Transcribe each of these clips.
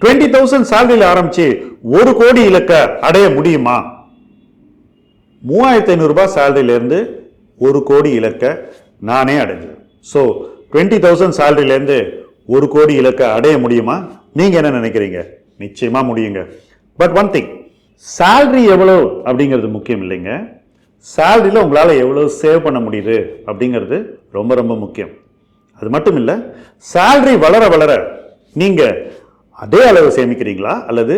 20,000 சேலரியில் ஆரம்பிச்சு 1 கோடி இலக்க அடைய முடியுமா? 3,500 ரூபாய் சேலரியிலேருந்து 1 கோடி இலக்க நானே அடைஞ்சேன். ஸோ 20,000 சேலரியிலேருந்து 1 கோடி இலக்க அடைய முடியுமா? நீங்க என்ன நினைக்கிறீங்க? நிச்சயமா முடியுங்க. பட் ஒன் திங், சேலரி எவ்வளோ அப்படிங்கிறது முக்கியம் இல்லைங்க. சேலரியில் உங்களால் எவ்வளோ சேவ் பண்ண முடியுது அப்படிங்கிறது ரொம்ப ரொம்ப முக்கியம். அது மட்டும் இல்லை, சேலரி வளர வளர நீங்கள் அதே அளவு சேமிக்கிறீங்களா அல்லது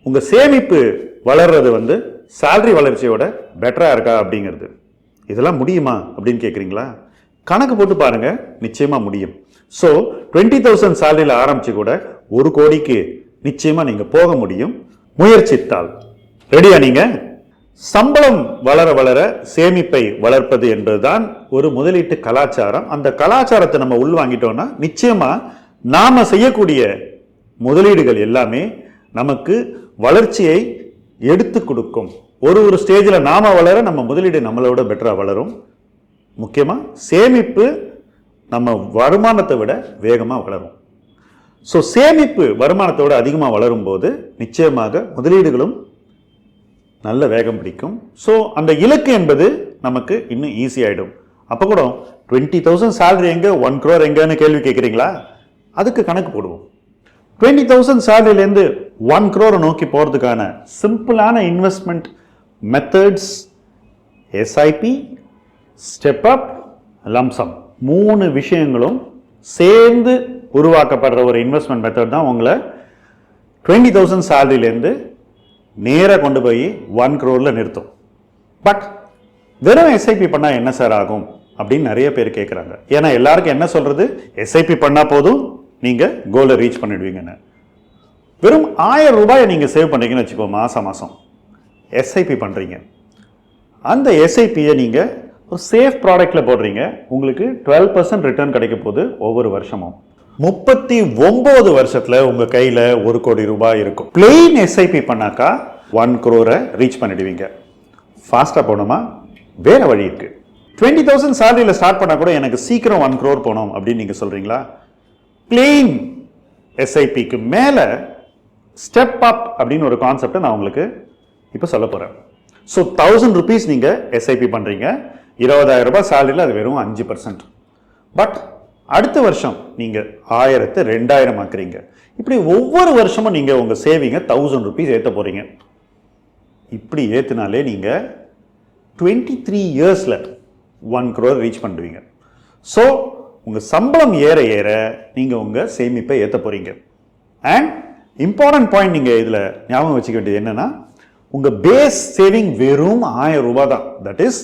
உங்கள் சேமிப்பு வளர்றது சேலரி வளர்ச்சியோட பெட்டராக இருக்கா அப்படிங்கிறது. இதெல்லாம் முடியுமா அப்படின்னு கேட்குறீங்களா? கணக்கு போட்டு பாருங்க, நிச்சயமாக முடியும். ஸோ 20,000 சேலரியில் ஆரம்பிச்சு கூட 1 கோடிக்கு நிச்சயமாக நீங்கள் போக முடியும் முயற்சித்தால். ரெடியா நீங்க? சம்பளம் வளர வளர சேமிப்பை வளர்ப்பது என்பதுதான் ஒரு முதலீட்டு கலாச்சாரம். அந்த கலாச்சாரத்தை நம்ம உள்வாங்கிட்டோம்னா நிச்சயமா நாம செய்யக்கூடிய முதலீடுகள் எல்லாமே நமக்கு வளர்ச்சியை எடுத்து கொடுக்கும். ஒரு ஸ்டேஜில் நாம வளர நம்ம முதலீடு நம்மளோட பெட்டரா வளரும். முக்கியமா சேமிப்பு நம்ம வருமானத்தை விட வேகமாக வளரும். ஸோ சேமிப்பு வருமானத்தோட அதிகமாக வளரும் போது நிச்சயமாக முதலீடுகளும் நல்ல வேகம் பிடிக்கும். ஸோ அந்த இலக்கு என்பது நமக்கு இன்னும் ஈஸி ஆகிடும். அப்போ கூட 20,000 சேலரி எங்கே, 1 crore எங்கன்னு கேள்வி கேட்குறீங்களா? அதுக்கு கணக்கு போடுவோம். 20,000 சேலரியிலேருந்து 1 crore நோக்கி போகிறதுக்கான சிம்பிளான investment methods SIP, step up, lump sum, 3 விஷயங்களும் சேர்ந்து உருவாக்கப்படுற ஒரு இன்வெஸ்ட்மெண்ட் மெத்தட் தான் உங்களை 20,000 சேலரியிலேருந்து நேராக கொண்டு போய் 1 crore நிறுத்தும். பட் வெறும் எஸ்ஐபி பண்ணால் என்ன சார் ஆகும் அப்படின்னு நிறைய பேர் கேட்குறாங்க. ஏன்னா எல்லாருக்கும் என்ன சொல்கிறது, எஸ்ஐபி பண்ணால் போதும் நீங்கள் கோலை ரீச் பண்ணிடுவீங்கன்னு. வெறும் 1000 ரூபாயை நீங்கள் சேவ் பண்ணுறீங்கன்னு வச்சுக்கோ, மாதம் எஸ்ஐபி பண்ணுறீங்க. அந்த எஸ்ஐபியை நீங்கள் ஒரு சேஃப் ப்ராடக்டில் போடுறீங்க. உங்களுக்கு 12% ரிட்டர்ன் கிடைக்க போகுது ஒவ்வொரு வருஷமும். 39 வருஷத்தில் உங்கள் கையில் 1 கோடி ரூபாய் இருக்கும். பிளெயின் எஸ்ஐபி பண்ணாக்கா 1 crore ரீச் பண்ணிடுவீங்க. ஃபாஸ்ட்டாக போகணுமா? வேற வழி இருக்குது. 20,000 சேலரியில் ஸ்டார்ட் பண்ணால் கூட எனக்கு சீக்கிரம் 1 crore போகணும் அப்படின்னு நீங்கள் சொல்கிறீங்களா? பிளெயின் எஸ்ஐபிக்கு மேலே ஸ்டெப் அப் அப்படின்னு ஒரு கான்செப்டை நான் உங்களுக்கு இப்போ சொல்ல போகிறேன். ஸோ 1000 rupees நீங்கள் எஸ்ஐபி பண்ணுறீங்க. 20,000 ரூபாய் சேலரியில் அது வெறும் 5%. பட் அடுத்த வருஷம் நீங்கள் 1000 2000 ஆக்குறீங்க. இப்படி ஒவ்வொரு வருஷமும் நீங்கள் உங்கள் சேவிங்கை 1000 rupees ஏற்ற போகிறீங்க. இப்படி ஏற்றினாலே நீங்கள் 23 இயர்ஸில் 1 crore ரீச் பண்ணுவீங்க. ஸோ உங்கள் சம்பளம் ஏற ஏற நீங்கள் உங்கள் சேமிப்பை ஏற்ற போகிறீங்க. அண்ட் இம்பார்ட்டன்ட் பாயிண்ட் நீங்கள் இதில் ஞாபகம் வச்சுக்க வேண்டியது என்னென்னா, உங்கள் பேஸ் சேவிங் வெறும் 1000 ரூபாய் தான். தட் இஸ்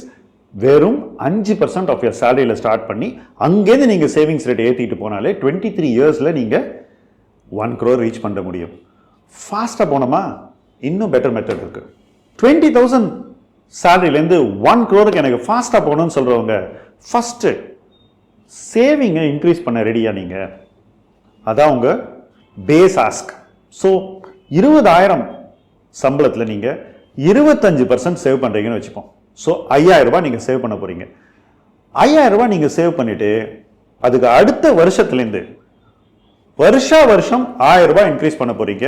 வெறும் 5% ஆஃப் யர் சேலரியில் ஸ்டார்ட் பண்ணி அங்கேருந்து நீங்கள் சேவிங்ஸ் ரேட் ஏற்றிட்டு போனாலே 23 இயர்ஸில் நீங்கள் 1 crore ரீச் பண்ண முடியும். ஃபாஸ்ட்டாக போனோமா இன்னும் பெட்டர் மெத்தட் இருக்குது. 20,000 சேலரியிலேருந்து 1 crore எனக்கு ஃபாஸ்ட்டாக போகணும்னு சொல்கிறவங்க ஃபஸ்ட்டு சேவிங்கை இன்க்ரீஸ் பண்ண ரெடியா நீங்கள்? அதான் உங்கள் பேஸ் ஆஸ்க். ஸோ 20,000 சம்பளத்தில் நீங்கள் 25% சேவ் பண்ணுறீங்கன்னு வச்சுப்போம். ஸோ 5,000 ரூபாய் நீங்கள் சேவ் பண்ண போகிறீங்க. 5,000 ரூபாய் நீங்கள் சேவ் பண்ணிவிட்டு அதுக்கு அடுத்த வருஷத்துலேருந்து வருஷம் 1000 ரூபாய் இன்க்ரீஸ் பண்ண போகிறீங்க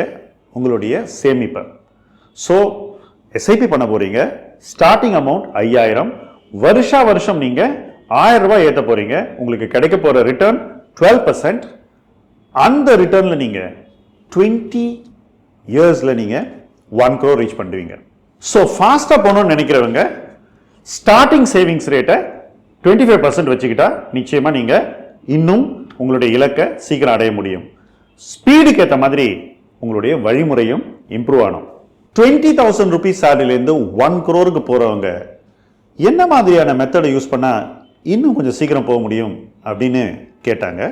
உங்களுடைய சேமிப்பை. ஸோ எஸ்ஐபி பண்ண போகிறீங்க. Starting amount 5,000. வருஷம் நீங்கள் 1000 ரூபாய் ஏற்ற போகிறீங்க. உங்களுக்கு கிடைக்க போகிற ரிட்டர்ன் 12%. அந்த ரிட்டர்னில் நீங்கள் 20 இயர்ஸில் நீங்கள் 1 crore ரீச் பண்ணுவீங்க. ஸோ ஃபாஸ்ட்டாக போகணும்னு நினைக்கிறவங்க ஸ்டார்டிங் சேவிங்ஸ் ரேட்டை 25% வச்சுக்கிட்டா நிச்சயமாக நீங்கள் இன்னும் உங்களுடைய இலக்கை சீக்கிரம் அடைய முடியும். ஸ்பீடுக்கு ஏற்ற மாதிரி உங்களுடைய வழிமுறையும் இம்ப்ரூவ் ஆகும். 20,000 rupees சேலரியிலேருந்து 1 crore போகிறவங்க என்ன மாதிரியான மெத்தடை யூஸ் பண்ணால் இன்னும் கொஞ்சம் சீக்கிரம் போக முடியும் அப்படின்னு கேட்டாங்க.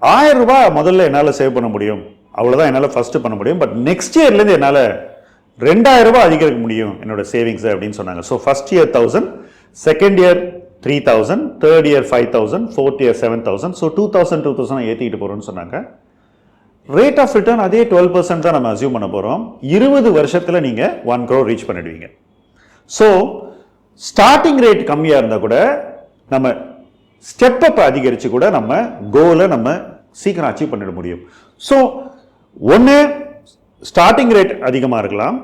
1000 ரூபாய் முதல்ல என்னால் சேவ் பண்ண முடியும், அவ்வளோதான் என்னால் ஃபஸ்ட்டு பண்ண முடியும். பட் நெக்ஸ்ட் இயர்லேருந்து என்னால் 2,000 ரூபாய் அதிகரிக்க முடியும் என்னோட சேவிங்ஸ் அப்படின்னு சொன்னாங்க. So first year 1000, second year 3,000, third year 5,000, fourth year 7,000. So 2,000 ஏற்றிக்கிட்டு போகிறோம்னு சொன்னாங்க. ரேட் ஆஃப் ரிட்டர்ன் அதே 12% தான் நம்ம அசியூம் பண்ண போகிறோம். 20 வருஷத்தில் நீங்கள் 1 crore ரீச் பண்ணிடுவீங்க. ஸோ ஸ்டார்டிங் ரேட் கம்மியாக இருந்தால் கூட நம்ம ஸ்டெப் அப் அதிகரித்து கூட நம்ம கோலை நம்ம சீக்கிரம் அச்சீவ் பண்ணிட முடியும். ஸோ ஒன்று ஸ்டார்டிங் ரேட் அதிகமாக இருக்கலாம்,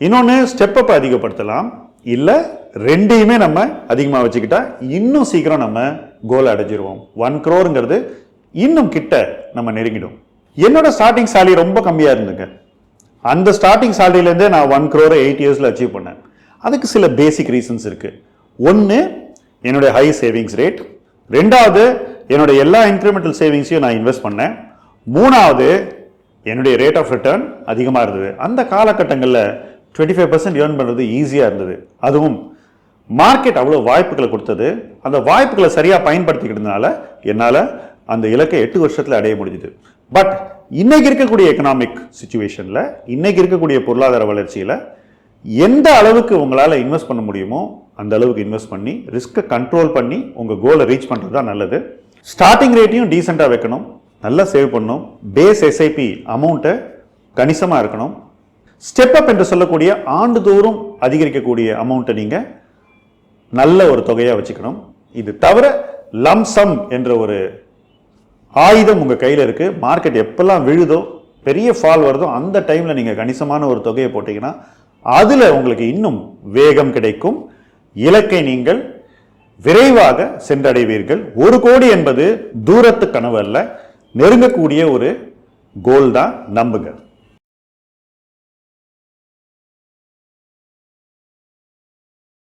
இன்னொன்று ஸ்டெப் அப் அதிகப்படுத்தலாம், இல்லை ரெண்டையுமே நம்ம அதிகமாக வச்சுக்கிட்டா இன்னும் சீக்கிரம் நம்ம கோல் அடைஞ்சிருவோம். 1 crore இன்னும் கிட்ட நம்ம நெருங்கிடும். என்னோட ஸ்டார்டிங் சேலரி ரொம்ப கம்மியாக இருந்துங்க. அந்த ஸ்டார்டிங் சேலரியிலேருந்தே நான் 1 crore 8 yearsல அச்சீவ் பண்ணேன். அதுக்கு சில பேசிக் ரீசன்ஸ் இருக்கு. ஒன்று என்னுடைய ஹை சேவிங்ஸ் ரேட், ரெண்டாவது என்னுடைய எல்லா இன்க்ரிமெண்டல் சேவிங்ஸையும் நான் இன்வெஸ்ட் பண்ணேன், மூணாவது என்னுடைய ரேட் ஆஃப் ரிட்டர்ன் அதிகமாக இருந்தது. அந்த காலகட்டங்களில் 25% ஏர்ன் பண்ணுறது ஈஸியாக இருந்தது. அதுவும் மார்க்கெட் அவ்வளோ வாய்ப்புகளை கொடுத்தது. அந்த வாய்ப்புகளை சரியாக பயன்படுத்திக்கிட்டதுனால என்னால் அந்த இலக்கை 8 வருஷத்தில் அடைய முடிஞ்சுது. பட் இன்னைக்கு இருக்கக்கூடிய எக்கனாமிக் சுச்சுவேஷனில், இன்னைக்கு இருக்கக்கூடிய பொருளாதார வளர்ச்சியில் எந்த அளவுக்கு உங்களால் இன்வெஸ்ட் பண்ண முடியுமோ அந்த அளவுக்கு இன்வெஸ்ட் பண்ணி ரிஸ்க்கை கண்ட்ரோல் பண்ணி உங்கள் கோலை ரீச் பண்ணுறது தான் நல்லது. ஸ்டார்டிங் ரேட்டையும் டீசெண்டாக வைக்கணும், நல்லா சேவ் பண்ணணும், பேஸ் எஸ்ஐபி அமௌண்ட்டை கணிசமாக இருக்கணும், ஸ்டெப் அப் என்று சொல்லக்கூடிய ஆண்டுதோறும் அதிகரிக்கக்கூடிய அமௌண்ட்டை நீங்கள் நல்ல ஒரு தொகையாக வச்சுக்கணும். இது தவிர லம்சம் என்ற ஒரு ஆயுதம் உங்கள் கையில் இருக்குது. மார்க்கெட் எப்பெல்லாம் விழுதோ, பெரிய ஃபால் வருதோ, அந்த டைமில் நீங்கள் கணிசமான ஒரு தொகையை போட்டிங்கன்னா அதில் உங்களுக்கு இன்னும் வேகம் கிடைக்கும். இலக்கை நீங்கள் விரைவாக சென்றடைவீர்கள். 1 கோடி என்பது தூரத்து கனவு அல்ல, நெருங்கக்கூடிய ஒரு கோல் தான். நம்புங்க.